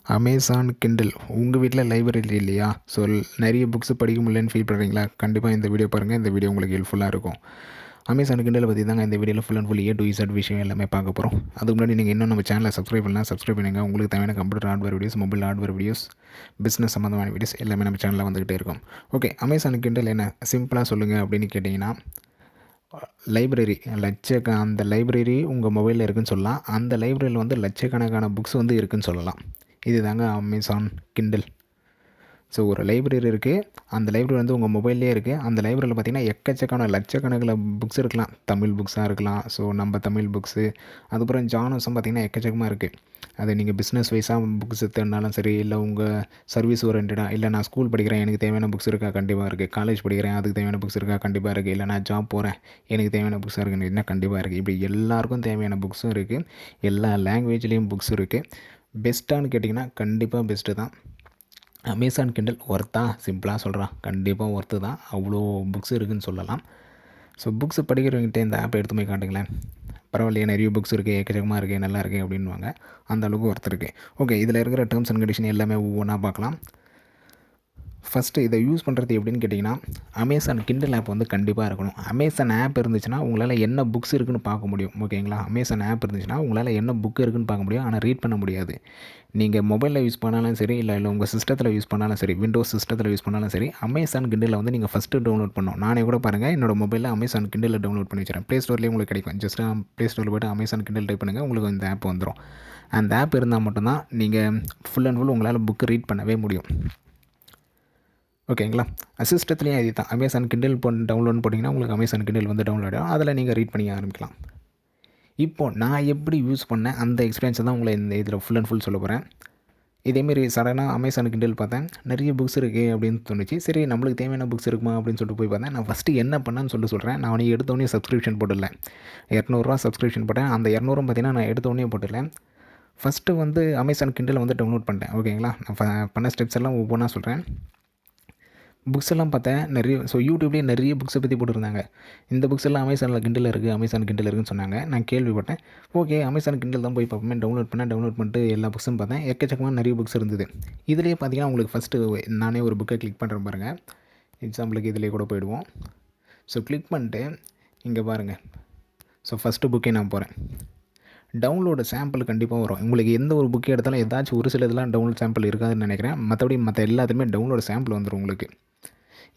Amazon Kindle உங்கள் வீட்டில் library இல்லையா? ஸோ நிறைய புக்ஸ் படிக்க முடியலன்னு ஃபீல் பண்ணுறீங்களா? கண்டிப்பாக இந்த வீடியோ பாருங்கள். இந்த வீடியோ உங்களுக்கு ஹெல்ப்ஃபுல்லாக இருக்கும். அமேசான் கிண்டலை பற்றி தாங்க இந்த வீடியோவில் full and full A to Z விஷயம் எல்லாமே பார்க்க போகிறோம். அதுக்கு முன்னாடி நீங்கள் இன்னும் நம்ம சேனலை சப்ஸ்கிரைப் பண்ணலாம், சப்ஸ்கிரைப் பண்ணுங்கள். உங்களுக்கு தேவையான computer hardware videos, mobile hardware videos, business சம்மந்தமான வீடியோஸ் எல்லாமே நம்ம சேனலில் வந்துகிட்டே இருக்கும். ஓகே, அமேசான் கிண்டல் என்ன சிம்பிளாக சொல்லுங்கள் அப்படின்னு கேட்டிங்கன்னா, லைப்ரரி அந்த லைப்ரரி உங்கள் மொபைலில் இருக்குதுன்னு சொல்லலாம். அந்த லைப்ரரியில் வந்து லட்சக்கணக்கான புக்ஸ் வந்து இருக்குதுன்னு சொல்லலாம். இது தாங்க அமேசான் கிண்டில். ஸோ ஒரு லைப்ரரி இருக்குது. அந்த லைப்ரரி வந்து உங்கள் மொபைல்லே இருக்குது. அந்த லைப்ரரியில் பார்த்திங்கன்னா எக்கச்சக்கான லட்சக்கணக்கில் புக்ஸ் இருக்கலாம். தமிழ் புக்ஸாக இருக்கலாம். ஸோ நம்ம தமிழ் புக்ஸு, அதுக்கப்புறம் ஜானர்ஸும் பார்த்திங்கன்னா எக்கச்சக்கமாக இருக்குது. அது நீங்கள் பிஸ்னஸ் வைஸாக புக்ஸ் தேடினாலும் சரி, இல்லை உங்கள் சர்வீஸ் ஓரியன்டாக, இல்லை நான் ஸ்கூல் படிக்கிறேன் எனக்கு தேவையான புக்ஸ் இருக்கா, கண்டிப்பாக இருக்குது. காலேஜ் படிக்கிறேன் அதுக்கு தேவையான புக்ஸ் இருக்கா, கண்டிப்பாக இருக்குது. இல்லை நான் ஜாப் போகிறேன் எனக்கு தேவையான புக்ஸாக இருக்குன்னு என்ன கண்டிப்பாக இருக்குது. இப்படி எல்லாேருக்கும் தேவையான புக்ஸும் இருக்குது. எல்லா லாங்குவேஜ்லேயும் புக்ஸ் இருக்குது. பெஸ்ட்டானு கேட்டிங்கன்னா கண்டிப்பாக பெஸ்ட்டு தான். அமேசான் கிண்டல் ஒர்த்தா? சிம்பிளாக சொல்கிறான், கண்டிப்பாக ஒர்த்து தான். அவ்வளோ புக்ஸ் இருக்குதுன்னு சொல்லலாம். ஸோ புக்ஸ் படிக்கிறவங்கிட்ட இந்த ஆப்பை எடுத்து போய் காட்டுங்களேன். பரவாயில்லையே, நிறைய புக்ஸ் இருக்குது, எக்கச்சக்கமாக இருக்குது, நல்லா இருக்குது அப்படின்வாங்க. அந்த அளவுக்கு ஒர்த்து இருக்குது. ஓகே, இதில் இருக்கிற டேர்ம்ஸ் அண்ட் கண்டிஷன் எல்லாமே ஒவ்வொன்றா பார்க்கலாம். ஃபஸ்ட்டு இதை யூஸ் பண்ணுறது எப்படின்னு கேட்டிங்கன்னா, அமேசான் கிண்டல் ஆப் வந்து கண்டிப்பாக இருக்கணும். அமேசான் ஆப் இருந்துச்சுன்னா உங்களால் என்ன புக்ஸ் இருக்குதுன்னு பார்க்க முடியும். ஓகேங்களா? அமேசான் ஆப் இருந்துச்சுன்னா உங்களால் என்ன புக் இருக்குதுன்னு பார்க்க முடியும். ஆனால் ரீட் பண்ண முடியாது. நீங்கள் மொபைலில் யூஸ் பண்ணாலும் சரி, இல்லை உங்கள் சிஸ்டத்தில் யூஸ் பண்ணாலும் சரி, விண்டோஸ் சிஸ்டத்தில் யூஸ் பண்ணாலும் சரி, அமேசான் கிண்டலில் வந்து நீங்கள் ஃபஸ்ட்டு டவுன்லோட் பண்ணணும். நானே கூட பாருங்கள், என்னோட மொபைலில் அமேசான் கிண்டலில் டவுன்லோட் பண்ணி வச்சுறேன். ப்ளே ஸ்டோர்லேயே உங்களுக்கு கிடைக்கும். ஜஸ்ட் ப்ளே ஸ்டோரில் போய்ட்டு அமேசான் கிண்டல் டைப் பண்ணுங்கள், உங்களுக்கு இந்த ஆப் வந்துடும். அந்த ஆப் இருந்தால் மட்டும்தான் நீங்கள் ஃபுல் அண்ட் ஃபுல் உங்களால் புக்கு ரீட் பண்ணவே முடியும். ஓகேங்களா? சிஸ்டத்துலேயும் இது தான். அமேசான் கிண்டல் டவுன்லோட் போட்டிங்கன்னா உங்களுக்கு அமேசான் கிண்டல் வந்து டவுன்லோட் ஆகும். அதில் நீங்கள் ரீட் பண்ணி ஆரம்பிக்கலாம். இப்போது நான் எப்படி யூஸ் பண்ணேன் அந்த எக்ஸ்பீரியன்ஸை தான் உங்களை இந்த இதில் ஃபுல் அண்ட் ஃபுல் சொல்ல போகிறேன். இதேமாரி சடனாக அமேசான் கிண்டல் பார்த்தேன், நிறைய புக்ஸ் இருக்குது அப்படின்னு தோணுச்சு. சரி, நம்மளுக்கு தேவையான புக்ஸ் இருக்குமா அப்படின்னு சொல்லிட்டு போய் பார்த்தேன். நான் ஃபஸ்ட்டு என்ன பண்ணேன்னு சொல்கிறேன். நான் உனக்கு எடுத்தோடனே சப்ஸ்கிரிப்ஷன் போட்டுடல. ₹200 சப்ஸ்கிரிப்ஷன் போட்டேன். அந்த ₹200 பார்த்தீங்கன்னா நான் எடுத்தோடனே போட்டுடல. ஃபஸ்ட்டு வந்து அமேசான் கிண்டலை வந்து டவுன்லோட் பண்ணிட்டேன். ஓகேங்களா? நான் பண்ண ஸ்டெப்ஸ் எல்லாம் ஒவ்வொன்றா சொல்கிறேன். புக்ஸ் எல்லாம் பார்த்தேன் நிறைய. ஸோ யூடியூப்லேயே நிறைய புக்ஸை பற்றி போட்டுருந்தாங்க. இந்த புக்ஸ் எல்லாம் அமேசானில் கிண்டல் இருக்குது, அமேசான் கிண்டல் இருக்குதுன்னு சொன்னாங்க. நான் கேள்விப்பட்டேன். ஓகே, அமேசான் கிண்டல் தான் போய் பார்ப்போமே, டவுன்லோட் பண்ணிட்டு எல்லா புக்ஸும் பார்த்தேன். எக்கச்சக்கமாக நிறைய புக்ஸ் இருந்தது. இதிலேயே பார்த்தீங்கன்னா உங்களுக்கு ஃபஸ்ட்டு நானே ஒரு புக்கை கிளிக் பண்ணுறேன் பாருங்கள். எக்ஸாம்பிளுக்கு இதிலே கூட போயிடுவோம். ஸோ கிளிக் பண்ணிட்டு இங்கே பாருங்கள். ஸோ ஃபஸ்ட்டு புக்கே நான் போகிறேன். டவுன்லோடு சாம்பிள் கண்டிப்பாக வரும். உங்களுக்கு எந்த ஒரு புக்கை எடுத்தாலும் ஏதாச்சும் ஒரு சில இதெல்லாம் டவுன்லோட் சாம்பிள் இருக்காதுன்னு நினைக்கிறேன். மற்றபடி மற்ற எல்லாத்துலேயுமே டவுன்லோடு சாம்பிள் வந்துடும் உங்களுக்கு.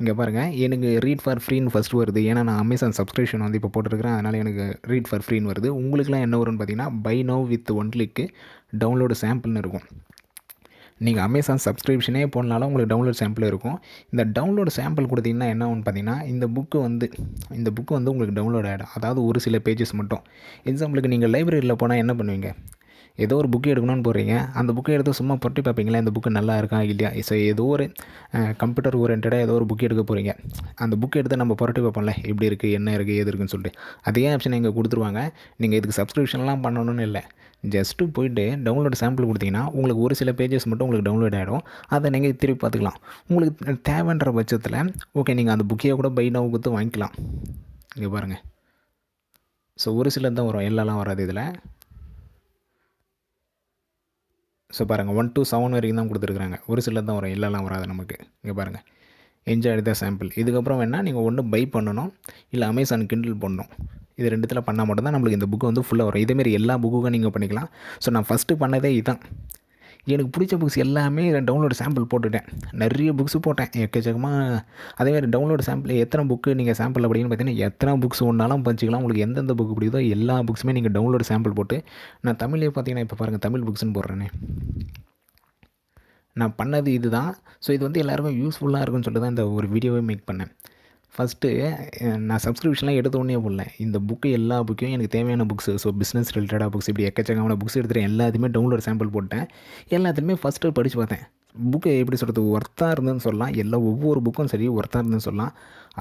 இங்கே பாருங்கள், எனக்கு ரீட் ஃபார் ஃப்ரீன்னு ஃபஸ்ட்டு வருது. ஏன்னா நான் அமேசான் சப்ஸ்கிரிப்ஷன் வந்து இப்போ போட்டிருக்கிறேன். அதனால் எனக்கு ரீட் ஃபார் ஃப்ரீன்னு வருது. உங்களுக்குலாம் என்ன வரும்னு பார்த்தீங்கன்னா, பை நவ் வித் ஒன் கிளிக்கு டவுன்லோடு சாம்பிள்னு இருக்கும். நீங்கள் அமேசான் சப்ஸ்கிரிப்ஷனே போனாலும் உங்களுக்கு டவுன்லோட் சாம்பிள் இருக்கும். இந்த டவுன்லோடு சாம்பிள் கொடுத்தீங்கன்னா என்ன ஆகும்னு பார்த்தீங்கன்னா, இந்த புக்கு வந்து உங்களுக்கு டவுன்லோட் ஆகிடும். அதாவது ஒரு சில பேஜஸ் மட்டும். எக்ஸாம்பிளுக்கு நீங்கள் லைப்ரரியில் போனால் என்ன பண்ணுவீங்க? ஏதோ ஒரு புக்கு எடுக்கணும்னு போகிறீங்க. அந்த புக்கை எடுத்து சும்மா புரட்டி பார்ப்பீங்களா, இந்த புக்கு நல்லா இருக்கா இல்லையா? ஸோ ஏதோ ஒரு கம்ப்யூட்டர் ஓரியன்டாக ஏதோ ஒரு புக்கு எடுக்க போகிறீங்க. அந்த புக்கு எடுத்து நம்ம புரட்டி பார்ப்போம்ல, எப்படி இருக்குது, என்ன இருக்குது, ஏது இருக்குதுன்னு சொல்லிட்டு. அதே ஆப்ஷன் இங்கே கொடுத்துருவாங்க. நீங்கள் இதுக்கு சப்ஸ்கிரிப்ஷன்லாம் பண்ணணும்னு இல்லை. ஜஸ்ட்டு போய்ட்டு டவுன்லோட் சாம்பிள் கொடுத்தீங்கன்னா உங்களுக்கு ஒரு சில பேஜஸ் மட்டும் உங்களுக்கு டவுன்லோட் ஆகிடும். அதை நீங்கள் திருப்பி பார்த்துக்கலாம். உங்களுக்கு தேவைன்ற பட்சத்தில் ஓகே, நீங்கள் அந்த புக்கையை கூட பை நவ் கொடுத்து வாங்கிக்கலாம். இங்கே பாருங்கள். ஸோ ஒரு சிலது தான் வரும், எல்லாம் வராது இதில். ஸோ பாருங்கள், 1 to 7 வரைக்கும் தான் கொடுத்துருக்குறாங்க. ஒரு சிலது தான் வரும், எல்லாம் வராது நமக்கு. இங்கே பாருங்கள், என்ஜாய் த சாம்பிள். இதுக்கப்புறம் வேணால் நீங்கள் ஒன்று பை பண்ணணும், இல்லை அமேசான் கிண்டில் பண்ணணும். இது ரெண்டுத்தில் பண்ணால் மட்டும்தான் நம்மளுக்கு இந்த புக்கு வந்து ஃபுல்லாக வரும். இதேமாரி எல்லா புக்குக்கும் நீங்கள் பண்ணிக்கலாம். ஸோ நான் ஃபஸ்ட்டு பண்ணதே இதுதான். எனக்கு பிடிச்ச புக்ஸ் எல்லாமே டவுன்லோடு சாம்பிள் போட்டுவிட்டேன். நிறைய புக்ஸு போட்டேன் எக்கச்சக்கமாக. அதேமாதிரி டவுன்லோடு சாம்பிள் எத்தனை புக்கு நீங்கள் சாம்பிள் அப்படின்னு பார்த்தீங்கன்னா, எத்தனை புக்ஸ் ஒன்றாலும் படிச்சிக்கலாம். உங்களுக்கு எந்தெந்த புக்கு பிடிக்குதோ எல்லா புக்ஸுமே நீங்கள் டவுன்லோடு சாம்பிள் போட்டு, நான் தமிழ்லேயே பார்த்தீங்கன்னா இப்போ பாருங்கள், தமிழ் புக்ஸ்ன்னு போடுறேனே. நான் பண்ணது இது தான். ஸோ இது வந்து எல்லாேருக்கும் யூஸ்ஃபுல்லாக இருக்குன்னு சொல்லிட்டு தான் இந்த ஒரு வீடியோவே மேக் பண்ணேன். ஃபஸ்ட்டு நான் சப்ஸ்கிரிப்ஷன்லாம் எடுத்த உடனே போடல. இந்த புக்கு எல்லா புக்கையும் எனக்கு தேவையான புக்ஸு, ஸோ பிஸ்னஸ் ரிலேட்டடாக புக்ஸ், இப்படி எக்கச்சக்கமான புக்ஸ் எடுத்துகிட்டு எல்லாத்தையுமே டவுன்லோட் சாம்பிள் போட்டேன். எல்லாத்துலேயுமே ஃபஸ்ட்டு படித்து பார்த்தேன். புக்கு எப்படி சொல்கிறது, ஒர்த்தாக இருந்ததுன்னு சொல்லலாம். ஒவ்வொரு புக்கும் சரி ஒர்த்தாக இருந்ததுன்னு சொல்லலாம்.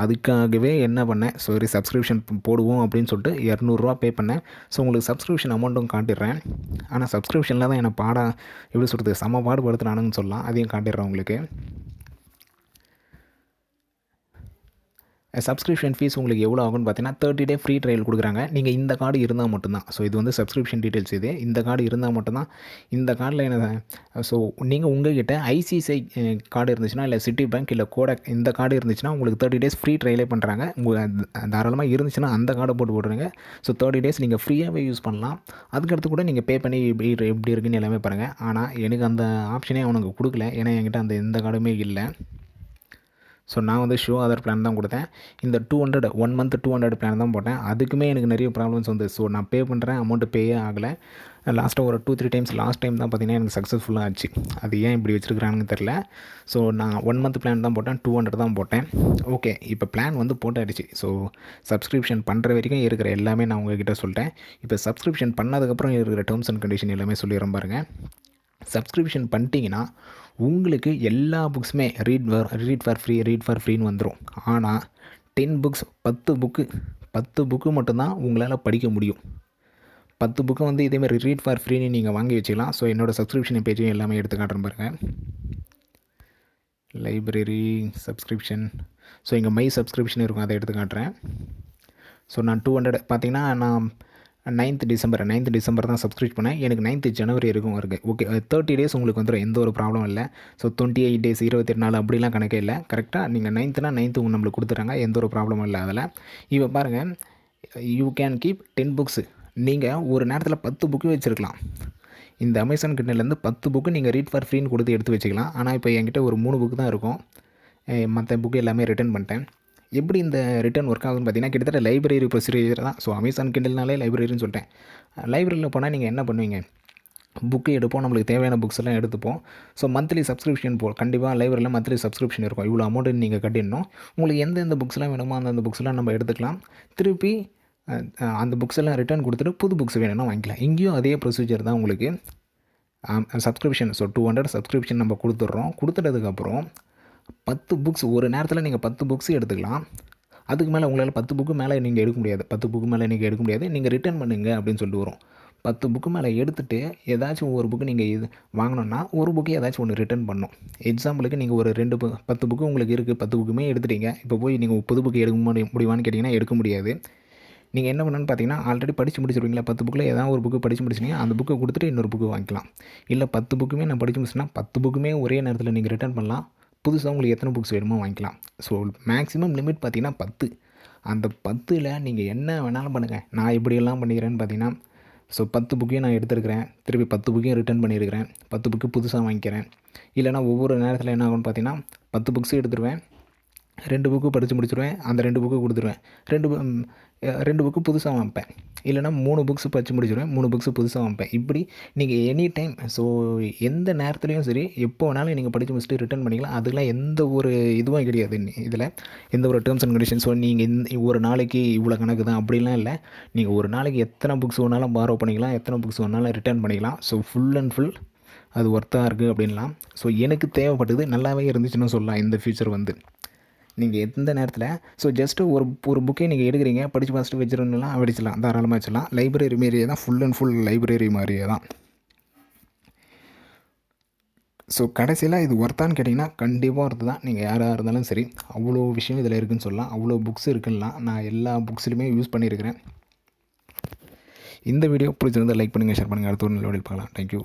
அதுக்காகவே என்ன பண்ணேன், சரி சப்ஸ்கிரிப்ஷன் போடுவோம் அப்படின்னு சொல்லிட்டு ₹200 பே பண்ணேன். ஸோ உங்களுக்கு சப்ஸ்கிரிப்ஷன் அமௌண்ட்டும் காட்டிடுறேன். ஆனால் சப்ஸ்கிரிப்ஷனில் தான் என்னை எப்படி சொல்கிறது, செம பாடுபடுத்தினானுன்னு சொல்லலாம். அதையும் காட்டிடுறேன் உங்களுக்கு. சப்ஸ்கிரிப்ஷன் ஃபீஸ் உங்களுக்கு எவ்வளோ ஆகும்னு பார்த்தீங்கன்னா 30 டே ஃப்ரீ ட்ரையல் கொடுக்குறாங்க. நீங்கள் இந்த கார்டு இருந்தால் மட்டும்தான். ஸோ இது வந்து சப்ஸ்கிரிப்ஷன் டீட்டெயில்ஸ் இது. இந்த கார்டு இருந்தால் மட்டும்தான். இந்த கார்டில் என்ன ஸோ நீங்கள் உங்கள்கிட்ட ஐசிஐசிஐ கார்டு இருந்துச்சுன்னா, இல்லை சிட்டி பேங்க், இல்லை கோடக் இந்த கார்டு இருந்துச்சுன்னா உங்களுக்கு 30 டேஸ் ஃப்ரீ ட்ரையலே பண்ணுறாங்க. தாராளமாக இருந்துச்சுன்னா அந்த கார்டை போட்டுருங்க. ஸோ 30 டேஸ் நீங்கள் ஃப்ரீயாகவே யூஸ் பண்ணலாம். அதுக்கடுத்து கூட நீங்கள் பே பண்ணி எப்படி இருக்குன்னு எல்லாமே பாருங்கள். ஆனால் எனக்கு அந்த ஆப்ஷனே அவனுக்கு கொடுக்கல. ஏன்னா என்கிட்ட அந்த எந்த கார்டுமே இல்லை. ஸோ நான் வந்து ஷோ அதர் பிளான் தான் கொடுத்தேன். இந்த 200 1 மந்த் 200 பிளான் தான் போட்டேன். அதுக்குமே எனக்கு நிறைய ப்ராப்ளம்ஸ் வந்து. ஸோ நான் பே பண்ணுறேன், அமௌண்ட்டு பேயே ஆகலை. லாஸ்ட்டாக ஒரு 2-3 டைம்ஸ் லாஸ்ட் டைம் தான் பார்த்திங்கன்னா எனக்கு சக்ஸஸ்ஃபுல்லாக ஆச்சு. அது ஏன் இப்படி வச்சுருக்கிறாங்கன்னு தெரில. ஸோ நான் 1 மந்த் பிளான் தான் போட்டேன், 200 தான் போட்டேன். ஓகே, இப்போ பிளான் வந்து போட்டாயிடுச்சு. ஸோ சப்ஸ்கிரிப்ஷன் பண்ணுற வரைக்கும் இருக்கிற எல்லாமே நான் உங்கள்கிட்ட சொல்லிட்டேன். இப்போ சப்ஸ்கிரிப்ஷன் பண்ணதுக்கப்புறம் இருக்கிற டேர்ம்ஸ் அண்ட் கண்டிஷன் எல்லாமே சொல்லிடுறேன் பாருங்கள். சப்ஸ்கிரிப்ஷன் பண்ணிட்டீங்கன்னா உங்களுக்கு எல்லா புக்ஸுமே ரீட் ஃபார் ஃப்ரீன்னு வந்துடும். ஆனால் 10 புக்ஸ் 10 புக்கு மட்டும்தான் உங்களால் படிக்க முடியும். 10 புக்கு வந்து இதேமாதிரி ரீட் ஃபார் ஃப்ரீன்னு நீங்கள் வாங்கி வச்சுக்கலாம். ஸோ என்னோடய சப்ஸ்கிரிப்ஷன் பேஜையும் எல்லாமே எடுத்து காட்டுறேன் பாருங்கள். Library subscription. ஸோ இங்கே மை சப்ஸ்கிரிப்ஷன் இருக்கும், அதை எடுத்து காட்டுறேன். ஸோ நான் 200 பார்த்தீங்கன்னா நான் 9th டிசம்பர் தான் சப்ஸ்கிரைப் பண்ணேன். எனக்கு 9th ஜனவரி வரைக்கும் இருக்குது. ஓகே, 30 டேஸ் உங்களுக்கு வந்துடும், எந்த ஒரு ப்ராப்ளம் இல்லை. ஸோ 28 டேஸ் 28 நாள் அப்படிலாம் கணக்கே இல்லை. கரெக்டாக நீங்கள் 9th நம்மளுக்கு கொடுத்துட்றாங்க, எந்த ஒரு ப்ராப்ளமும் இல்லை அதில். இப்போ பாருங்கள், யூ கேன் கீப் 10 புக்ஸு. நீங்கள் ஒரு நேரத்தில் 10 புக்கு வச்சுருக்கலாம். இந்த அமேசான் கிண்டல்லேருந்து 10 புக்கு நீங்கள் ரீட் ஃபார் ஃப்ரீன்னு கொடுத்து எடுத்து வச்சுக்கலாம். ஆனால் இப்போ என்கிட்ட ஒரு 3 புக்கு தான் இருக்கும். மற்ற புக்கு எல்லாமே ரிட்டர்ன் பண்ணிட்டேன். எப்படி இந்த ரிட்டர்ன் ஒர்க் ஆகுதுன்னு பார்த்தீங்கன்னா, கிட்டத்தட்ட லைப்ரரி ப்ரொசீஜர் தான். ஸோ அமேசான் கிண்டல்னாலே லைப்ரரின்னு சொல்லிட்டேன். லைப்ரரியில் போனால் நீங்கள் என்ன பண்ணுவீங்க, புக்கு எடுப்போம், நம்மளுக்கு தேவையான புக்ஸ் எல்லாம் எடுத்துப்போம். ஸோ மந்த்லி சப்ஸ்கிரிப்ஷன் கண்டிப்பாக லைப்ரரியில் மந்த்லி சப்ஸ்கிரிப்ஷன் இருக்கும். இவ்வளோ அமௌண்ட்டு நீங்கள் கட்டிடணும். உங்களுக்கு எந்தெந்த புக்ஸ்லாம் வேணுமோ அந்தந்த புக்ஸ்லாம் நம்ம எடுத்துக்கலாம். திருப்பி அந்த புக்ஸ் எல்லாம் ரிட்டர்ன் கொடுத்துட்டு புது புக்ஸ் வேணும்னா வாங்கிக்கலாம். இங்கேயும் அதே ப்ரொசீஜர் தான் உங்களுக்கு. சப்ஸ்கிரிப்ஷன் ஸோ 200 சப்ஸ்கிரிப்ஷன் நம்ம கொடுத்துட்டதுக்கப்புறம் 10 புக்ஸ் ஒரு நேரத்தில் நீங்கள் 10 புக்ஸ் எடுத்துக்கலாம். அதுக்கு மேலே உங்களால் 10 புக்கு மேலே நீங்கள் எடுக்க முடியாது. 10 புக்கு மேலே நீங்கள் எடுக்க முடியாது. நீங்கள் ரிட்டர்ன் பண்ணுங்க அப்படின்னு சொல்லிட்டு வரும். 10 புக்கு மேலே எடுத்துகிட்டு ஏதாச்சும் ஒரு புக்கு நீங்கள் இது வாங்கினோன்னா ஒரு புக்கு ஏதாச்சும் ஒன்று ரிட்டர்ன் பண்ணணும். எக்ஸாம்பிளுக்கு நீங்கள் ஒரு 10 புக்கு உங்களுக்கு இருக்குது, 10 புக்குமே எடுத்துட்டீங்க. இப்போ போய் நீங்கள் புது புக்கு எடுக்க முடியுமான்னு கேட்டிங்கன்னா எடுக்க முடியாது. நீங்கள் என்ன பண்ணணும்னு பார்த்தீங்கன்னா, ஆல்ரெடி படித்து முடிச்சிருவீங்களா, 10 புக்கில் ஏதாவது ஒரு புக்கு படித்து முடிச்சிங்க, அந்த புக்கை கொடுத்துட்டு இன்னொரு புக்கு வாங்கிக்கலாம். இல்லை 10 புக்குமே நான் படித்து முடிச்சுன்னா 10 புக்குமே ஒரே நேரத்தில் நீங்கள் ரிட்டர்ன் பண்ணலாம். புதுசாக உங்களுக்கு எத்தனை புக்ஸ் வேணுமோ வாங்கிக்கலாம். ஸோ மேக்ஸிமம் லிமிட் பார்த்தீங்கன்னா 10. அந்த 10ல் நீங்கள் என்ன வேணாலும் பண்ணுங்கள். நான் எப்படியெல்லாம் பண்ணிக்கிறேன்னு பார்த்தீங்கன்னா, ஸோ 10 புக்கையும் நான் எடுத்துருக்கிறேன். திருப்பி 10 புக்கையும் ரிட்டர்ன் பண்ணியிருக்கிறேன். 10 புக்கு புதுசாக வாங்கிக்கிறேன். இல்லைனா ஒவ்வொரு நேரத்தில் என்ன ஆகும்னு பார்த்தீங்கன்னா, 10 புக்ஸும் எடுத்துருவேன், 2 புக்கு படித்து முடிச்சுடுவேன், அந்த 2 புக்கு கொடுத்துருவேன். 2 புக்கு புதுசாக வாங்கிப்பேன். இல்லைனா 3 புக்ஸ் படித்து முடிச்சுடுவேன், 3 புக்ஸ் புதுசாக வாங்கிப்பேன். இப்படி நீங்கள் எனி டைம், ஸோ எந்த நேரத்துலையும் சரி, எப்போ வேணாலும் நீங்கள் படித்து முடிச்சுட்டு ரிட்டர்ன் பண்ணிக்கலாம். அதெல்லாம் எந்த ஒரு இதுவும் கிடையாது. இதில் எந்த ஒரு டேர்ம்ஸ் அண்ட் கண்டிஷன்ஸ். ஸோ நீங்கள் ஒரு நாளைக்கு இவ்வளோ கணக்கு தான் அப்படிலாம் இல்லை. நீங்கள் ஒரு நாளைக்கு எத்தனை புக்ஸ் வேணாலும் பாரோ பண்ணிக்கலாம், எத்தனை புக்ஸ் வேணாலும் ரிட்டர்ன் பண்ணிக்கலாம். ஸோ ஃபுல் அண்ட் ஃபுல் அது ஒர்த்தாக இருக்குது அப்படின்லாம். ஸோ எனக்கு தேவைப்பட்டது நல்லாவே இருந்துச்சுன்னு சொல்லலாம் இந்த ஃபியூச்சர் வந்து. நீங்கள் எந்த நேரத்தில் ஸோ ஜஸ்ட்டு ஒரு புக்கே நீங்கள் எடுக்கிறீங்க, படித்து ஃபஸ்ட்டு வச்சுருந்தலாம் படிச்சிடலாம், தாராளமாக வச்சிடலாம். லைப்ரரி மாரியே தான், ஃபுல் அண்ட் ஃபுல் லைப்ரரி மாதிரியே தான். ஸோ கடைசியில் இது ஒர்த்தான்னு கேட்டிங்கன்னா கண்டிப்பாக ஒர்த்து தான். நீங்கள் யாராக இருந்தாலும் சரி, அவ்வளோ விஷயம் இதில் இருக்குதுன்னு சொல்லலாம். அவ்வளோ புக்ஸ் இருக்குன்னா நான் எல்லா புக்ஸ்லையுமே யூஸ் பண்ணியிருக்கிறேன். இந்த வீடியோ பிடிச்சிருந்தால் லைக் பண்ணுங்கள், ஷேர் பண்ணுங்கள். அடுத்த ஒரு நல்ல வீடியோ பார்க்கலாம். தேங்க்யூ.